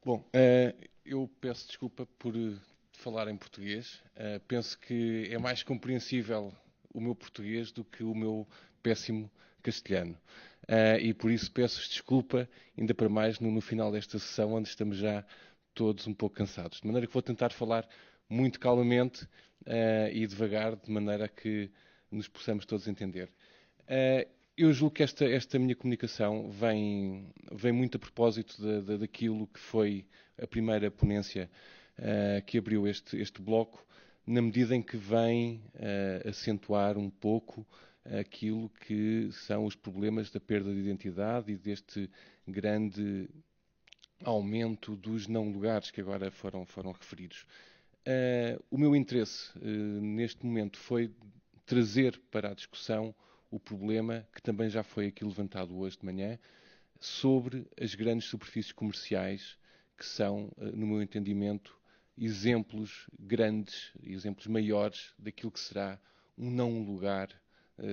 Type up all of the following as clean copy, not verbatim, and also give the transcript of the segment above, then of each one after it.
Bom, eu peço desculpa por falar em português. Penso que é mais compreensível o meu português do que o meu péssimo castelhano. E por isso peço desculpa, ainda para mais no final desta sessão, onde estamos já todos um pouco cansados. De maneira que vou tentar falar muito calmamente e devagar, de maneira que nos possamos todos entender. Eu julgo que esta minha comunicação vem muito a propósito daquilo que foi a primeira ponência que abriu este bloco, na medida em que vem acentuar um pouco aquilo que são os problemas da perda de identidade e deste grande aumento dos não-lugares que agora foram referidos. O meu interesse neste momento foi trazer para a discussão o problema, que também já foi aqui levantado hoje de manhã, sobre as grandes superfícies comerciais, que são, no meu entendimento, exemplos grandes, exemplos maiores daquilo que será um não-lugar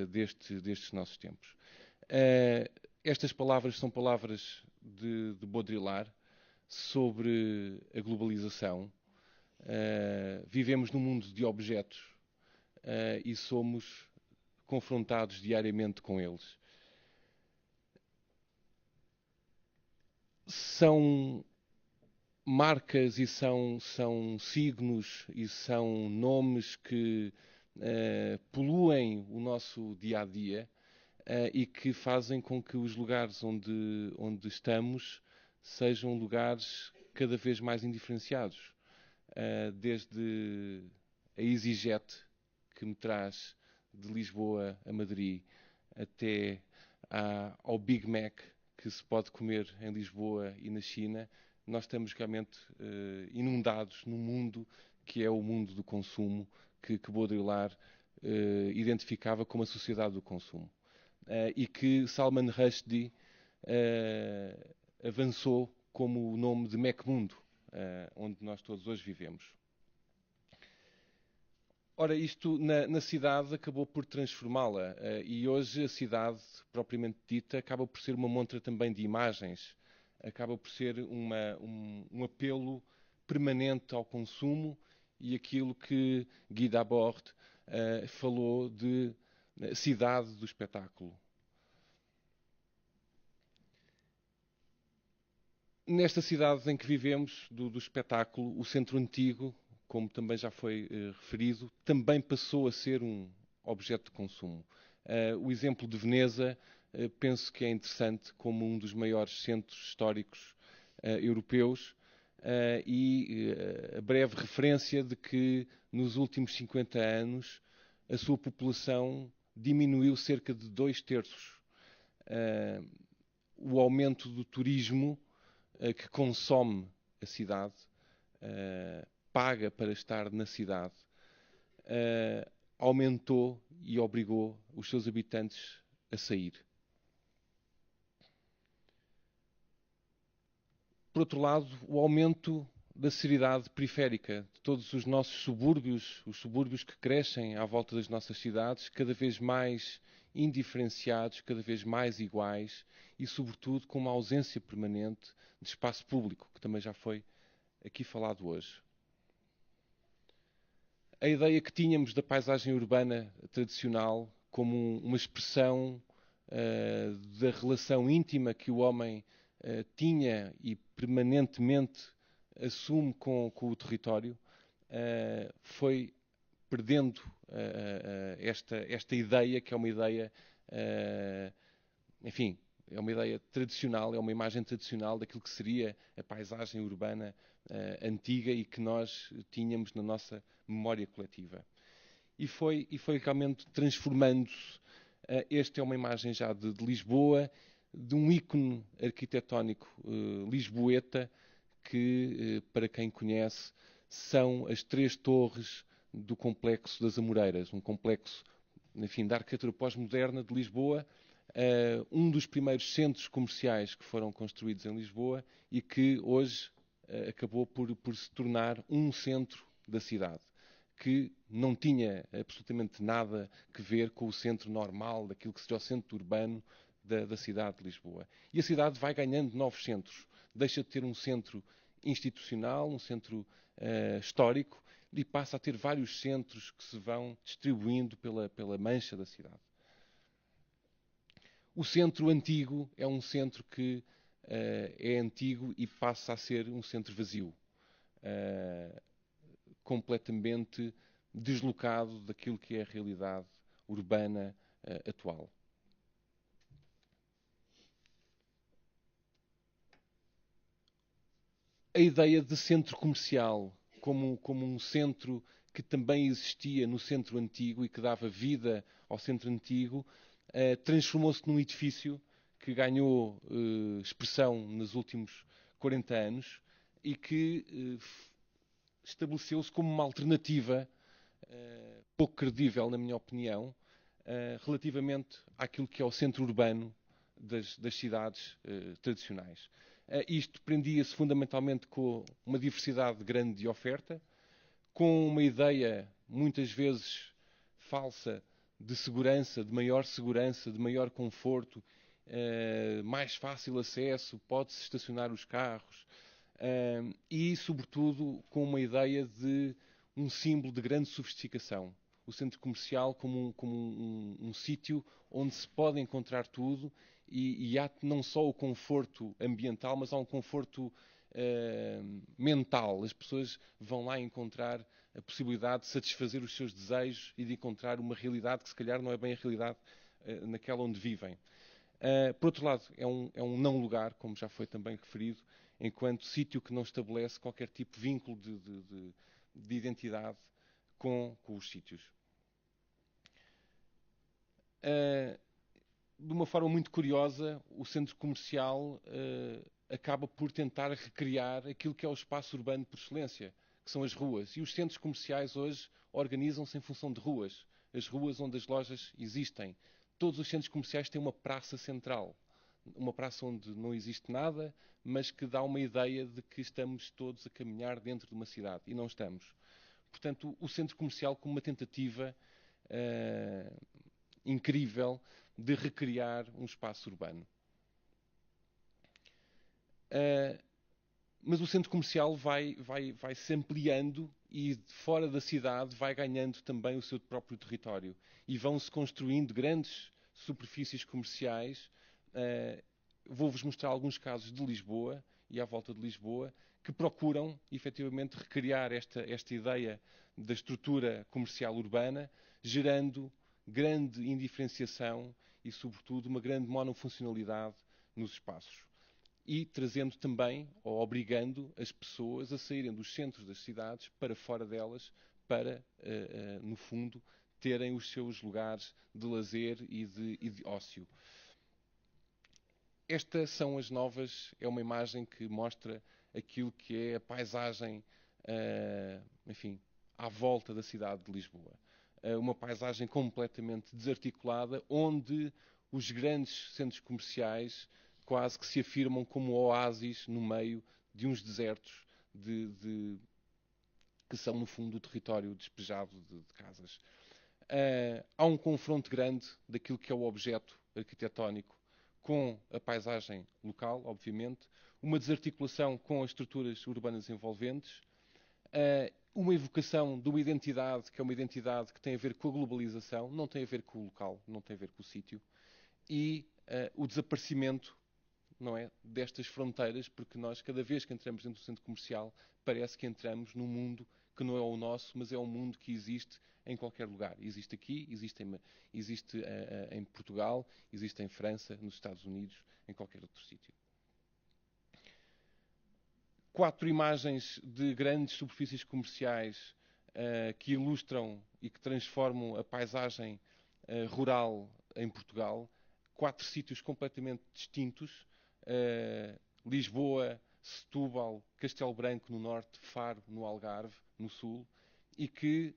destes nossos tempos. Estas palavras são palavras de Baudrillard sobre a globalização. Vivemos num mundo de objetos e somos confrontados diariamente com eles. São marcas e são signos e são nomes que poluem o nosso dia-a-dia e que fazem com que os lugares onde estamos sejam lugares cada vez mais indiferenciados. Desde a EasyJet, que me traz de Lisboa a Madrid, até ao Big Mac, que se pode comer em Lisboa e na China, nós estamos realmente inundados num mundo que é o mundo do consumo, que Baudrillard identificava como a sociedade do consumo. E que Salman Rushdie avançou como o nome de Mecmundo, onde nós todos hoje vivemos. Ora, isto na cidade acabou por transformá-la e hoje a cidade, propriamente dita, acaba por ser uma montra também de imagens, acaba por ser um apelo permanente ao consumo e aquilo que Guy Debord falou de cidade do espetáculo. Nesta cidade em que vivemos, do espetáculo, o centro antigo, como também já foi referido, também passou a ser um objeto de consumo. O exemplo de Veneza penso que é interessante como um dos maiores centros históricos europeus e a breve referência de que nos últimos 50 anos a sua população diminuiu cerca de 2/3. O aumento do turismo que consome a cidade, paga para estar na cidade, aumentou e obrigou os seus habitantes a sair. Por outro lado, o aumento da cidade periférica, de todos os nossos subúrbios, os subúrbios que crescem à volta das nossas cidades, cada vez mais indiferenciados, cada vez mais iguais e, sobretudo, com uma ausência permanente de espaço público, que também já foi aqui falado hoje. A ideia que tínhamos da paisagem urbana tradicional como uma expressão da relação íntima que o homem tinha e permanentemente assume com o território, foi perdendo esta ideia, que é uma ideia, enfim, é uma ideia tradicional, é uma imagem tradicional daquilo que seria a paisagem urbana antiga e que nós tínhamos na nossa memória coletiva. E foi realmente transformando-se. Esta é uma imagem já de Lisboa, de um ícone arquitetónico lisboeta, que, para quem conhece, são as 3 torres do Complexo das Amoreiras, um complexo, enfim, da arquitetura pós-moderna de Lisboa, um dos primeiros centros comerciais que foram construídos em Lisboa e que hoje acabou por se tornar um centro da cidade, que não tinha absolutamente nada a ver com o centro normal, daquilo que seria o centro urbano da cidade de Lisboa. E a cidade vai ganhando novos centros. Deixa de ter um centro institucional, um centro histórico, e passa a ter vários centros que se vão distribuindo pela mancha da cidade. O centro antigo é um centro que é antigo e passa a ser um centro vazio, completamente deslocado daquilo que é a realidade urbana atual. A ideia de centro comercial como um centro que também existia no centro antigo e que dava vida ao centro antigo, transformou-se num edifício que ganhou expressão nos últimos 40 anos e que estabeleceu-se como uma alternativa pouco credível, na minha opinião, relativamente àquilo que é o centro urbano das cidades tradicionais. Isto prendia-se fundamentalmente com uma diversidade grande de oferta, com uma ideia, muitas vezes falsa, de segurança, de maior conforto, mais fácil acesso, pode-se estacionar os carros, e, sobretudo, com uma ideia de um símbolo de grande sofisticação. O centro comercial como um sítio onde se pode encontrar tudo e há não só o conforto ambiental, mas há um conforto mental. As pessoas vão lá encontrar a possibilidade de satisfazer os seus desejos e de encontrar uma realidade que se calhar não é bem a realidade naquela onde vivem. Por outro lado, é um não lugar, como já foi também referido, enquanto sítio que não estabelece qualquer tipo de vínculo de identidade com os sítios. De uma forma muito curiosa, o centro comercial acaba por tentar recriar aquilo que é o espaço urbano por excelência, que são as ruas. E os centros comerciais hoje organizam-se em função de ruas. As ruas onde as lojas existem. Todos os centros comerciais têm uma praça central. Uma praça onde não existe nada, mas que dá uma ideia de que estamos todos a caminhar dentro de uma cidade. E não estamos. Portanto, o centro comercial como uma tentativa incrível de recriar um espaço urbano. Mas o centro comercial vai se ampliando e fora da cidade vai ganhando também o seu próprio território. E vão-se construindo grandes superfícies comerciais. Vou-vos mostrar alguns casos de Lisboa e à volta de Lisboa que procuram, efetivamente, recriar esta ideia da estrutura comercial urbana, gerando grande indiferenciação e, sobretudo, uma grande monofuncionalidade nos espaços. E trazendo também, ou obrigando as pessoas a saírem dos centros das cidades para fora delas, para, no fundo, terem os seus lugares de lazer e de ócio. Estas são as novas, é uma imagem que mostra aquilo que é a paisagem, enfim, à volta da cidade de Lisboa. Uma paisagem completamente desarticulada, onde os grandes centros comerciais quase que se afirmam como oásis no meio de uns desertos que são, no fundo, o território despejado de casas. Há um confronto grande daquilo que é o objeto arquitetónico com a paisagem local, obviamente, uma desarticulação com as estruturas urbanas envolventes, uma evocação de uma identidade que é uma identidade que tem a ver com a globalização, não tem a ver com o local, não tem a ver com o sítio, e o desaparecimento, não é, destas fronteiras, porque nós, cada vez que entramos dentro do centro comercial, parece que entramos num mundo que não é o nosso, mas é um mundo que existe em qualquer lugar. Existe aqui, existe em Portugal, existe em França, nos Estados Unidos, em qualquer outro sítio. 4 imagens de grandes superfícies comerciais que ilustram e que transformam a paisagem rural em Portugal. 4 sítios completamente distintos. Lisboa, Setúbal, Castelo Branco no norte, Faro no Algarve, no sul, e que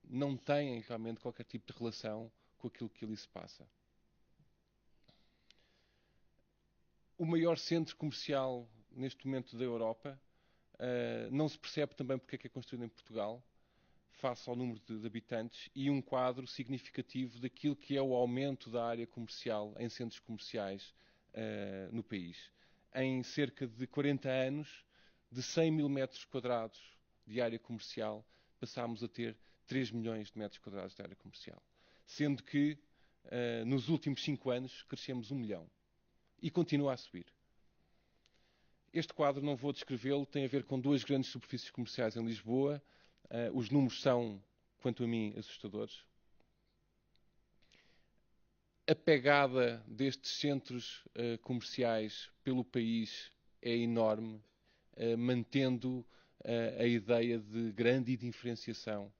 não têm realmente qualquer tipo de relação com aquilo que ali se passa. O maior centro comercial neste momento da Europa não se percebe também porque é que é construído em Portugal, face ao número de habitantes, e um quadro significativo daquilo que é o aumento da área comercial em centros comerciais no país. Em cerca de 40 anos, de 100 mil metros quadrados de área comercial, passámos a ter 3 milhões de metros quadrados de área comercial. Sendo que, nos últimos 5 anos, crescemos 1 milhão. E continua a subir. Este quadro, não vou descrevê-lo, tem a ver com 2 grandes superfícies comerciais em Lisboa. Os números são, quanto a mim, assustadores. A pegada destes centros comerciais pelo país é enorme, mantendo a ideia de grande diferenciação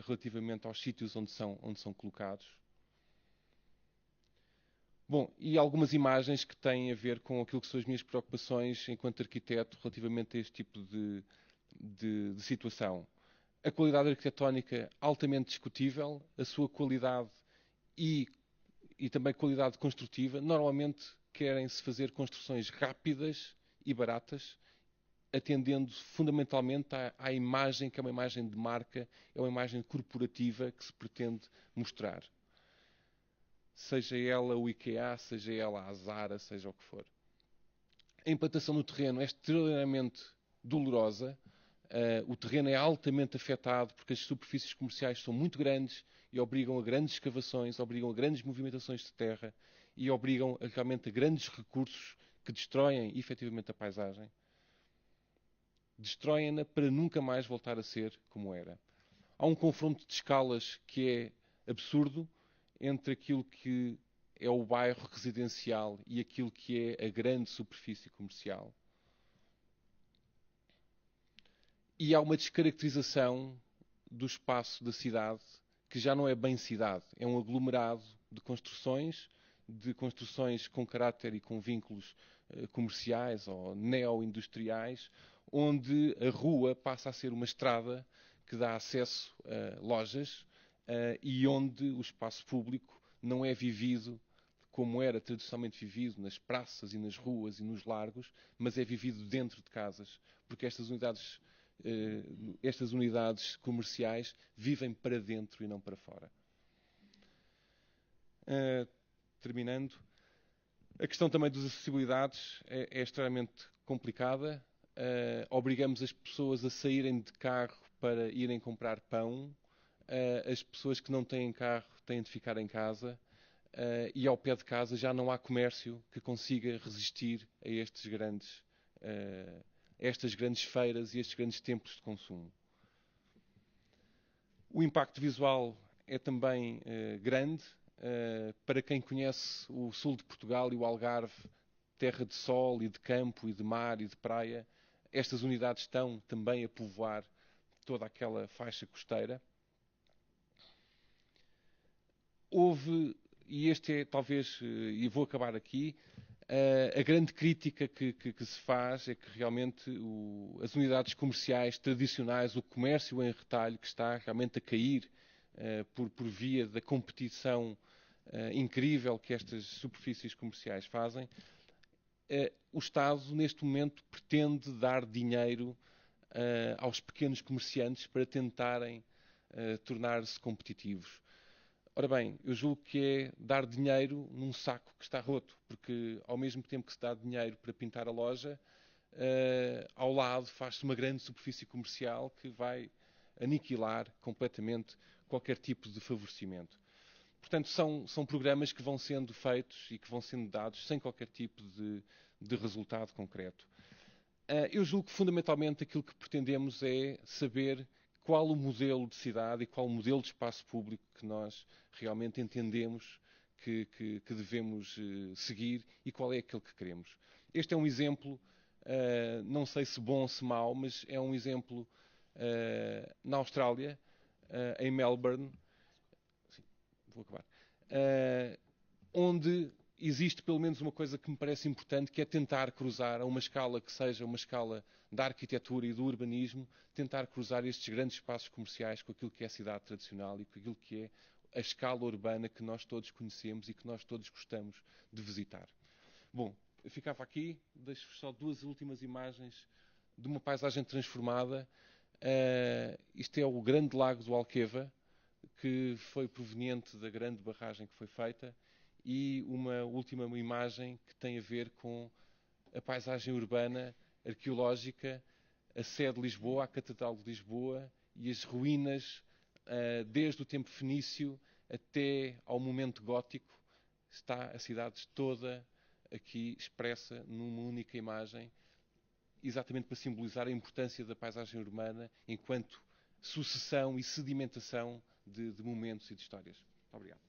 relativamente aos sítios onde são colocados. Bom, e algumas imagens que têm a ver com aquilo que são as minhas preocupações enquanto arquiteto relativamente a este tipo de situação. A qualidade arquitetónica altamente discutível, a sua qualidade e também qualidade construtiva. Normalmente querem-se fazer construções rápidas e baratas, atendendo fundamentalmente à imagem, que é uma imagem de marca, é uma imagem corporativa que se pretende mostrar. Seja ela o IKEA, seja ela a Zara, seja o que for. A implantação no terreno é extremamente dolorosa. O terreno é altamente afetado porque as superfícies comerciais são muito grandes e obrigam a grandes escavações, obrigam a grandes movimentações de terra e obrigam realmente a grandes recursos que destroem efetivamente a paisagem. Destroem-na para nunca mais voltar a ser como era. Há um confronto de escalas que é absurdo entre aquilo que é o bairro residencial e aquilo que é a grande superfície comercial. E há uma descaracterização do espaço da cidade que já não é bem cidade. É um aglomerado de construções com caráter e com vínculos comerciais ou neo-industriais, onde a rua passa a ser uma estrada que dá acesso a lojas e onde o espaço público não é vivido como era tradicionalmente vivido nas praças e nas ruas e nos largos, mas é vivido dentro de casas, porque estas unidades comerciais vivem para dentro e não para fora. Terminando, a questão também das acessibilidades é extremamente complicada. Obrigamos as pessoas a saírem de carro para irem comprar pão. As pessoas que não têm carro têm de ficar em casa. E ao pé de casa já não há comércio que consiga resistir a estas grandes feiras e estes grandes templos de consumo. O impacto visual é também grande. Para quem conhece o sul de Portugal e o Algarve, terra de sol e de campo e de mar e de praia, estas unidades estão também a povoar toda aquela faixa costeira. Houve, e este é talvez, e vou acabar aqui, a grande crítica que se faz é que realmente as unidades comerciais tradicionais, o comércio em retalho, que está realmente a cair por via da competição incrível que estas superfícies comerciais fazem, o Estado, neste momento, pretende dar dinheiro aos pequenos comerciantes para tentarem tornar-se competitivos. Ora bem, eu julgo que é dar dinheiro num saco que está roto, porque ao mesmo tempo que se dá dinheiro para pintar a loja, ao lado faz-se uma grande superfície comercial que vai aniquilar completamente qualquer tipo de favorecimento. Portanto, são programas que vão sendo feitos e que vão sendo dados sem qualquer tipo de resultado concreto. Eu julgo que fundamentalmente aquilo que pretendemos é saber qual o modelo de cidade e qual o modelo de espaço público que nós realmente entendemos que devemos seguir e qual é aquele que queremos. Este é um exemplo, não sei se bom ou se mau, mas é um exemplo na Austrália, em Melbourne, vou acabar, onde existe pelo menos uma coisa que me parece importante, que é tentar cruzar a uma escala que seja uma escala da arquitetura e do urbanismo, tentar cruzar estes grandes espaços comerciais com aquilo que é a cidade tradicional e com aquilo que é a escala urbana que nós todos conhecemos e que nós todos gostamos de visitar. Bom, eu ficava aqui, deixo-vos só 2 últimas imagens de uma paisagem transformada. Isto é o grande lago do Alqueva, que foi proveniente da grande barragem que foi feita, e uma última imagem que tem a ver com a paisagem urbana, arqueológica, a sede de Lisboa, a Catedral de Lisboa e as ruínas, desde o tempo fenício até ao momento gótico, está a cidade toda aqui expressa numa única imagem, exatamente para simbolizar a importância da paisagem urbana enquanto sucessão e sedimentação de momentos e de histórias. Obrigado.